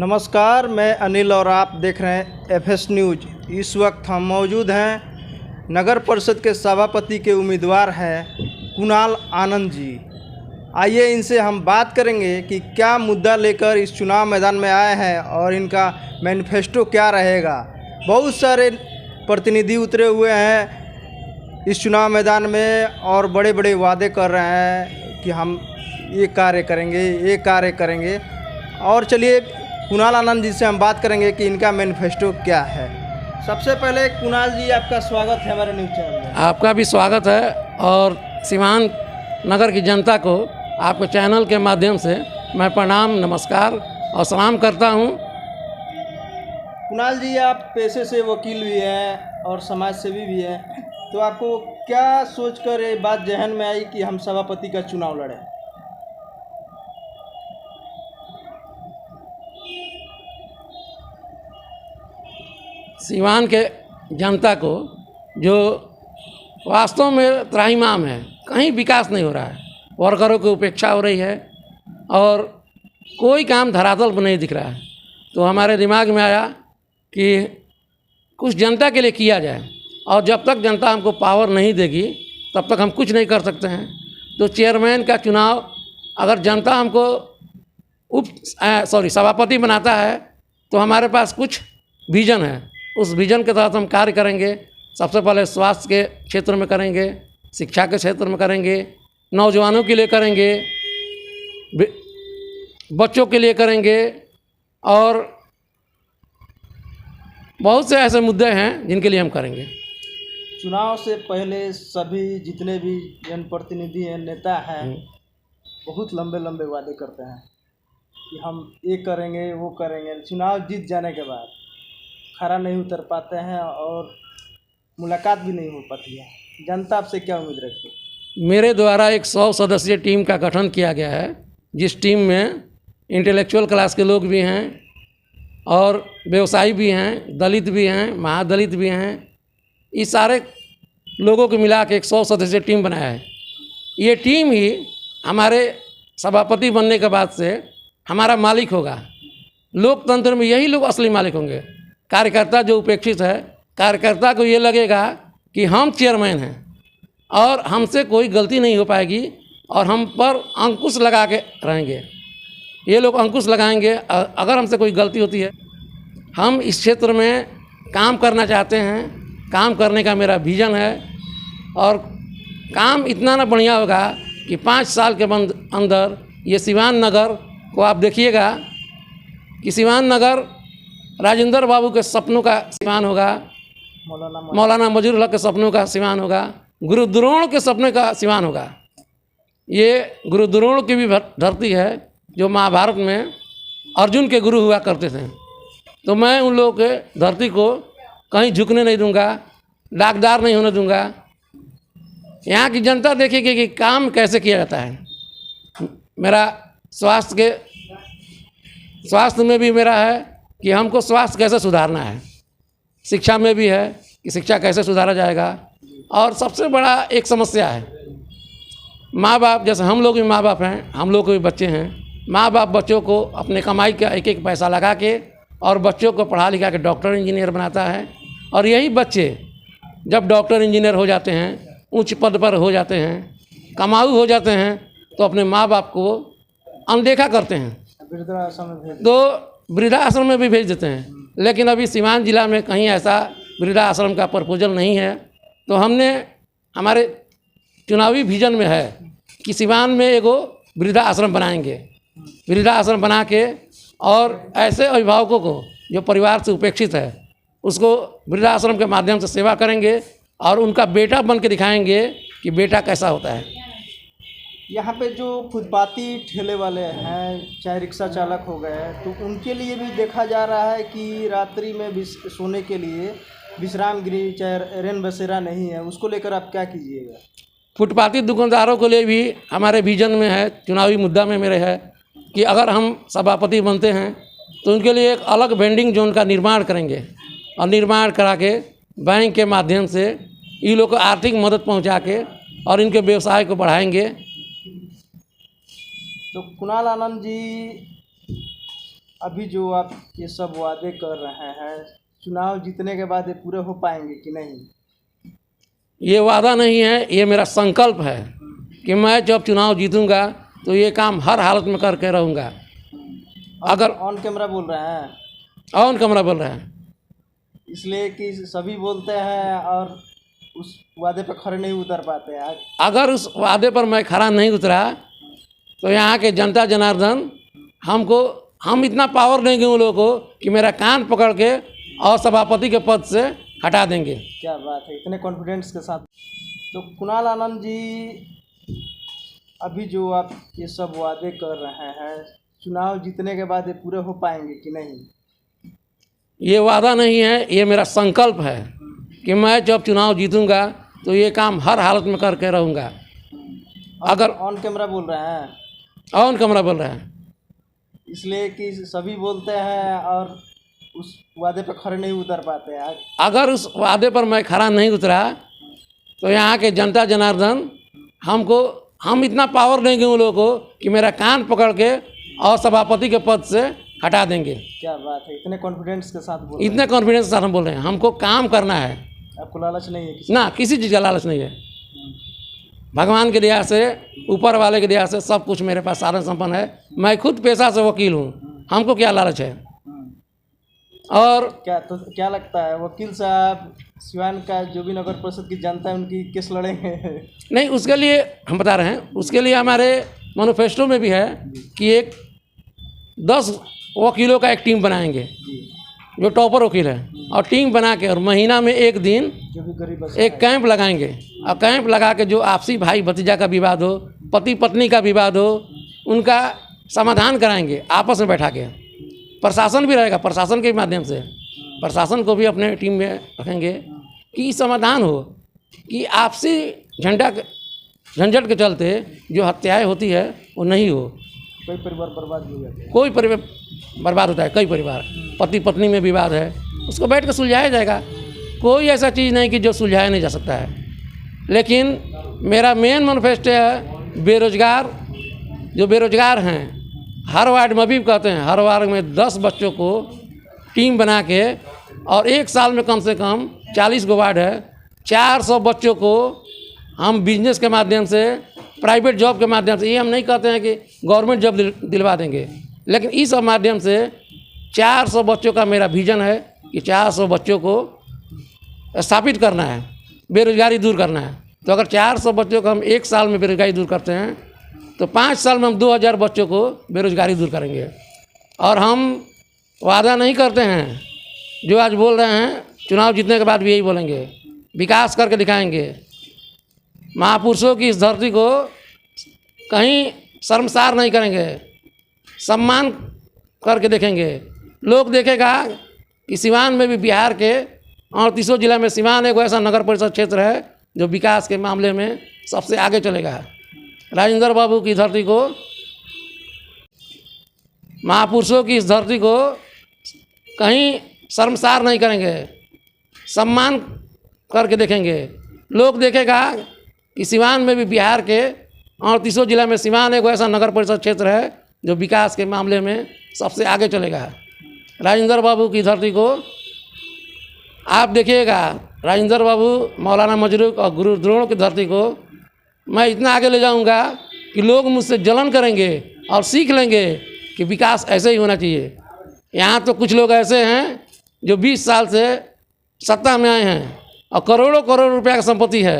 नमस्कार, मैं अनिल और आप देख रहे हैं एफएस न्यूज। इस वक्त हम मौजूद हैं नगर परिषद के सभापति के उम्मीदवार हैं कुणाल आनंद जी। आइए इनसे हम बात करेंगे कि क्या मुद्दा लेकर इस चुनाव मैदान में आए हैं और इनका मैनिफेस्टो क्या रहेगा। बहुत सारे प्रतिनिधि उतरे हुए हैं इस चुनाव मैदान में और बड़े बड़े वादे कर रहे हैं कि हम ये कार्य करेंगे। और चलिए कुणाल आनंद जी से हम बात करेंगे कि इनका मैनिफेस्टो क्या है। सबसे पहले कुणाल जी, आपका स्वागत है हमारे न्यूज़ चैनल में। आपका भी स्वागत है और सीवान नगर की जनता को आपके चैनल के माध्यम से मैं प्रणाम, नमस्कार और सलाम करता हूं। कुणाल जी, आप पेशे से वकील भी हैं और समाज सेवी भी हैं, तो आपको क्या सोचकर ये बात जहन में आई कि हम सभापति का चुनाव लड़ें? सीवान के जनता को जो वास्तव में त्राहिमाम है, कहीं विकास नहीं हो रहा है, वर्करों की उपेक्षा हो रही है और कोई काम धरातल पर नहीं दिख रहा है। तो हमारे दिमाग में आया कि कुछ जनता के लिए किया जाए और जब तक जनता हमको पावर नहीं देगी तब तक हम कुछ नहीं कर सकते हैं। तो चेयरमैन का चुनाव अगर जनता हमको सभापति बनाता है तो हमारे पास कुछ विजन है, उस विजन के तहत हम कार्य करेंगे। सबसे पहले स्वास्थ्य के क्षेत्र में करेंगे, शिक्षा के क्षेत्र में करेंगे, नौजवानों के लिए करेंगे, बच्चों के लिए करेंगे और बहुत से ऐसे मुद्दे हैं जिनके लिए हम करेंगे। चुनाव से पहले सभी जितने भी जनप्रतिनिधि हैं, नेता हैं, बहुत लंबे लंबे वादे करते हैं कि हम ये करेंगे वो करेंगे। चुनाव जीत जाने के बाद खरा नहीं उतर पाते हैं और मुलाकात भी नहीं हो पाती है। जनता आपसे क्या उम्मीद रखती है? मेरे द्वारा एक 100 सदस्यीय टीम का गठन किया गया है, जिस टीम में इंटेलेक्चुअल क्लास के लोग भी हैं और व्यवसायी भी हैं, दलित भी हैं, महादलित भी हैं। इस सारे लोगों को मिला के एक 100 सदस्यीय टीम बनाया है। ये टीम ही हमारे सभापति बनने के बाद से हमारा मालिक होगा। लोकतंत्र में यही लोग असली मालिक होंगे। कार्यकर्ता जो उपेक्षित है, कार्यकर्ता को ये लगेगा कि हम चेयरमैन हैं और हमसे कोई गलती नहीं हो पाएगी और हम पर अंकुश लगा के रहेंगे। ये लोग अंकुश लगाएंगे अगर हमसे कोई गलती होती है। हम इस क्षेत्र में काम करना चाहते हैं, काम करने का मेरा विजन है और काम इतना ना बढ़िया होगा कि 5 साल के अंदर ये सीवान नगर को आप देखिएगा कि सीवान नगर राजेंद्र बाबू के सपनों का सीवान होगा, मौलाना मजरूल हक के सपनों का सीवान होगा, गुरु द्रोण के सपने का सीवान होगा। ये गुरु द्रोण की भी धरती है जो महाभारत में अर्जुन के गुरु हुआ करते थे। तो मैं उन लोगों के धरती को कहीं झुकने नहीं दूंगा, दागदार नहीं होने दूंगा। यहाँ की जनता देखेगी कि काम कैसे किया जाता है। मेरा स्वास्थ्य में भी मेरा है कि हमको स्वास्थ्य कैसे सुधारना है, शिक्षा में भी है कि शिक्षा कैसे सुधारा जाएगा। और सबसे बड़ा एक समस्या है, माँ बाप, जैसे हम लोग भी माँ बाप हैं, हम लोग के भी बच्चे हैं। माँ बाप बच्चों को अपने कमाई का एक एक पैसा लगा के और बच्चों को पढ़ा लिखा के डॉक्टर इंजीनियर बनाता है और यही बच्चे जब डॉक्टर इंजीनियर हो जाते हैं, उच्च पद पर हो जाते हैं, कमाऊ हो जाते हैं, तो अपने माँ बाप को अनदेखा करते हैं, तो वृद्धाश्रम में भी भेज देते हैं। लेकिन अभी सीवान जिला में कहीं ऐसा वृद्धाश्रम का प्रपोजल नहीं है। तो हमने हमारे चुनावी विजन में है कि सीवान में एगो वृद्धाश्रम बनाएंगे। वृद्धाश्रम बना के और ऐसे अभिभावकों को जो परिवार से उपेक्षित है उसको वृद्धाश्रम के माध्यम से सेवा करेंगे और उनका बेटा बन के दिखाएंगे कि बेटा कैसा होता है। यहाँ पे जो फुटपाती ठेले वाले हैं, चाहे रिक्शा चालक हो गए, तो उनके लिए भी देखा जा रहा है कि रात्रि में सोने के लिए विश्राम गृह, चाहे रेन बसेरा नहीं है। उसको लेकर आप क्या कीजिएगा? फुटपाती दुकानदारों के लिए भी हमारे विजन में है, चुनावी मुद्दा में मेरे है कि अगर हम सभापति बनते हैं तो उनके लिए एक अलग वेंडिंग जोन का निर्माण करेंगे और निर्माण करा के बैंक के माध्यम से इन लोग को आर्थिक मदद पहुंचा के और इनके व्यवसाय को बढ़ाएंगे। तो कुणाल आनंद जी, अभी जो आप ये सब वादे कर रहे हैं, चुनाव जीतने के बाद ये पूरे हो पाएंगे कि नहीं? ये वादा नहीं है, ये मेरा संकल्प है कि मैं जब चुनाव जीतूंगा तो ये काम हर हालत में करके रहूँगा। अगर ऑन कैमरा बोल रहे हैं, ऑन कैमरा बोल रहे हैं, इसलिए कि सभी बोलते हैं और उस वादे पर खड़े नहीं उतर पाते हैं। अगर उस वादे पर मैं खरा नहीं उतरा तो यहाँ के जनता जनार्दन हम इतना पावर देंगे उन लोगों को कि मेरा कान पकड़ के और सभापति के पद से हटा देंगे। क्या बात है, इतने कॉन्फिडेंस के साथ। तो कुणाल आनंद जी, अभी जो आप ये सब वादे कर रहे हैं, चुनाव जीतने के बाद ये पूरे हो पाएंगे कि नहीं? ये वादा नहीं है, ये मेरा संकल्प है कि मैं जब चुनाव जीतूंगा तो ये काम हर हालत में करके रहूँगा। अगर ऑन कैमरा बोल रहे हैं, ऑन कैमरा बोल रहे हैं, इसलिए कि सभी बोलते हैं और उस वादे पर खड़े नहीं उतर पाते हैं। अगर उस वादे पर मैं खरा नहीं उतरा तो यहाँ के जनता जनार्दन हम इतना पावर देंगे उन लोगों को कि मेरा कान पकड़ के और सभापति के पद से हटा देंगे। क्या बात है, इतने कॉन्फिडेंस के साथ बोल रहे इतने कॉन्फिडेंस के साथ हम बोल रहे हैं। हमको काम करना है, हैं। आपको लालच नहीं है किसी? ना किसी चीज़ का लालच नहीं है। भगवान की दया से, ऊपर वाले की दया से सब कुछ मेरे पास साधन संपन्न है। मैं खुद पेशा से वकील हूँ, हमको क्या लालच है। और क्या लगता है, वकील साहब सिवान का जो भी नगर परिषद की जनता है उनकी केस लड़ेंगे? नहीं, उसके लिए हम बता रहे हैं, उसके लिए हमारे मैनिफेस्टो में भी है कि 10 वकीलों का एक टीम बनाएंगे जो टॉपर वकील है, और टीम बना के और महीना में एक दिन जो भी गरीब एक कैंप लगाएंगे, और कैंप लगा के जो आपसी भाई भतीजा का विवाद हो, पति पत्नी का विवाद हो, उनका समाधान कराएंगे आपस में बैठा के। प्रशासन भी रहेगा, प्रशासन के माध्यम से प्रशासन को भी अपने टीम में रखेंगे कि समाधान हो, कि आपसी झंझट के चलते जो हत्याएं होती है वो नहीं हो। कोई परिवार बर्बाद हो जाता है, कोई परिवार बर्बाद होता है, कई परिवार, पति पत्नी में विवाद है, उसको बैठ कर सुलझाया जाएगा। कोई ऐसा चीज़ नहीं कि जो सुलझाया नहीं जा सकता है। लेकिन मेरा मेन मैनिफेस्टो है बेरोजगार, जो बेरोजगार हैं हर वार्ड में भी कहते हैं, हर वार्ड में 10 बच्चों को टीम बना के, और 1 साल में कम से कम 40 गो वार्ड है, 400 बच्चों को हम बिजनेस के माध्यम से, प्राइवेट जॉब के माध्यम से, ये हम नहीं कहते हैं कि गवर्नमेंट जॉब दिलवा देंगे, लेकिन इस सब माध्यम से 400 बच्चों का मेरा विजन है कि 400 बच्चों को स्थापित करना है, बेरोजगारी दूर करना है। तो अगर 400 बच्चों को हम 1 साल में बेरोजगारी दूर करते हैं तो 5 साल में हम 2000 बच्चों को बेरोजगारी दूर करेंगे। और हम वादा नहीं करते हैं जो आज बोल रहे हैं, चुनाव जीतने के बाद भी यही बोलेंगे, विकास करके दिखाएंगे। महापुरुषों की इस धरती को कहीं शर्मसार नहीं करेंगे, सम्मान करके देखेंगे। लोग देखेगा कि सिवान में भी बिहार के 38 जिला में सिवान एक ऐसा नगर परिषद क्षेत्र है जो विकास के मामले में सबसे आगे चलेगा। राजेंद्र बाबू की धरती को, महापुरुषों की इस धरती को कहीं शर्मसार नहीं करेंगे, सम्मान करके देखेंगे। लोग देखेगा कि सिवान में भी बिहार के 38 जिला में सिवान एक ऐसा नगर परिषद क्षेत्र है जो विकास के मामले में सबसे आगे चलेगा। राजेंद्र बाबू की धरती को आप देखिएगा, राजेंद्र बाबू, मौलाना मजरू और गुरु द्रोण की धरती को मैं इतना आगे ले जाऊंगा कि लोग मुझसे जलन करेंगे और सीख लेंगे कि विकास ऐसे ही होना चाहिए। यहाँ तो कुछ लोग ऐसे हैं जो 20 साल से सत्ता में आए हैं और करोड़ों करोड़ रुपया का संपत्ति है।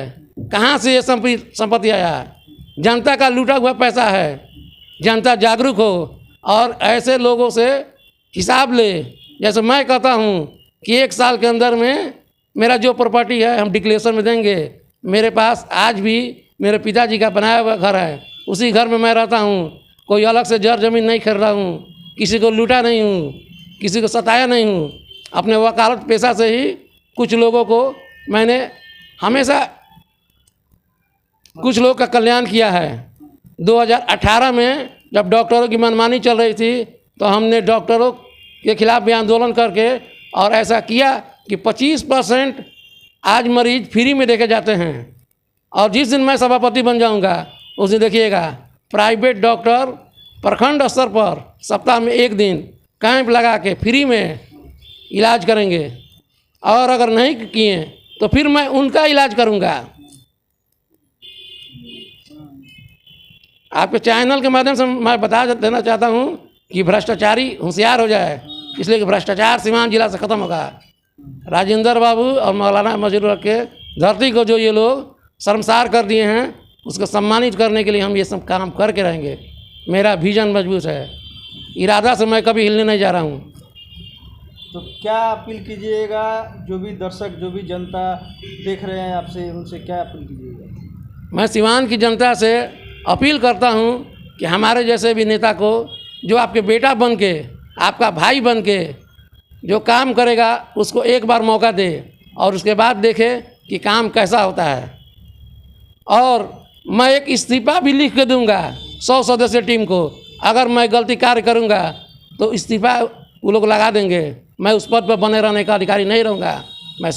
कहाँ से ये संपत्ति आया? जनता का लूटा हुआ पैसा है। जनता जागरूक हो और ऐसे लोगों से हिसाब ले। जैसे मैं कहता हूँ कि 1 साल के अंदर में मेरा जो प्रॉपर्टी है हम डिक्लेरेशन में देंगे। मेरे पास आज भी मेरे पिताजी का बनाया हुआ घर है, उसी घर में मैं रहता हूँ। कोई अलग से जर जमीन नहीं खरीदा हूँ, किसी को लूटा नहीं हूँ, किसी को सताया नहीं हूँ। अपने वकालत पेशा से ही कुछ लोगों को मैंने हमेशा कुछ लोग का कल्याण किया है। 2018 में जब डॉक्टरों की मनमानी चल रही थी तो हमने डॉक्टरों के खिलाफ भी आंदोलन करके और ऐसा किया कि 25% आज मरीज फ्री में देखे जाते हैं। और जिस दिन मैं सभापति बन जाऊंगा उस दिन देखिएगा प्राइवेट डॉक्टर प्रखंड स्तर पर सप्ताह में 1 दिन कैंप लगा के फ्री में इलाज करेंगे, और अगर नहीं किए तो फिर मैं उनका इलाज करूँगा। आपके चैनल के माध्यम से मैं बता देना चाहता हूँ कि भ्रष्टाचारी होशियार हो जाए, इसलिए कि भ्रष्टाचार सीवान जिला से ख़त्म होगा। राजेंद्र बाबू और मौलाना मजरूर के धरती को जो ये लोग शर्मसार कर दिए हैं, उसको सम्मानित करने के लिए हम ये सब काम करके रहेंगे। मेरा विजन मजबूत है, इरादा से मैं कभी हिलने नहीं जा रहा हूँ। तो क्या अपील कीजिएगा, जो भी दर्शक, जो भी जनता देख रहे हैं आपसे, उनसे क्या अपील कीजिएगा? मैं सिवान की जनता से अपील करता हूँ कि हमारे जैसे भी नेता को, जो आपके बेटा बन के, आपका भाई बन के जो काम करेगा, उसको एक बार मौका दे और उसके बाद देखे कि काम कैसा होता है। और मैं एक इस्तीफ़ा भी लिख के दूंगा 100 सदस्य टीम को। अगर मैं गलती कार्य करूंगा तो इस्तीफ़ा वो लोग लगा देंगे। मैं उस पद पर बने रहने का अधिकारी नहीं रहूँगा। मैं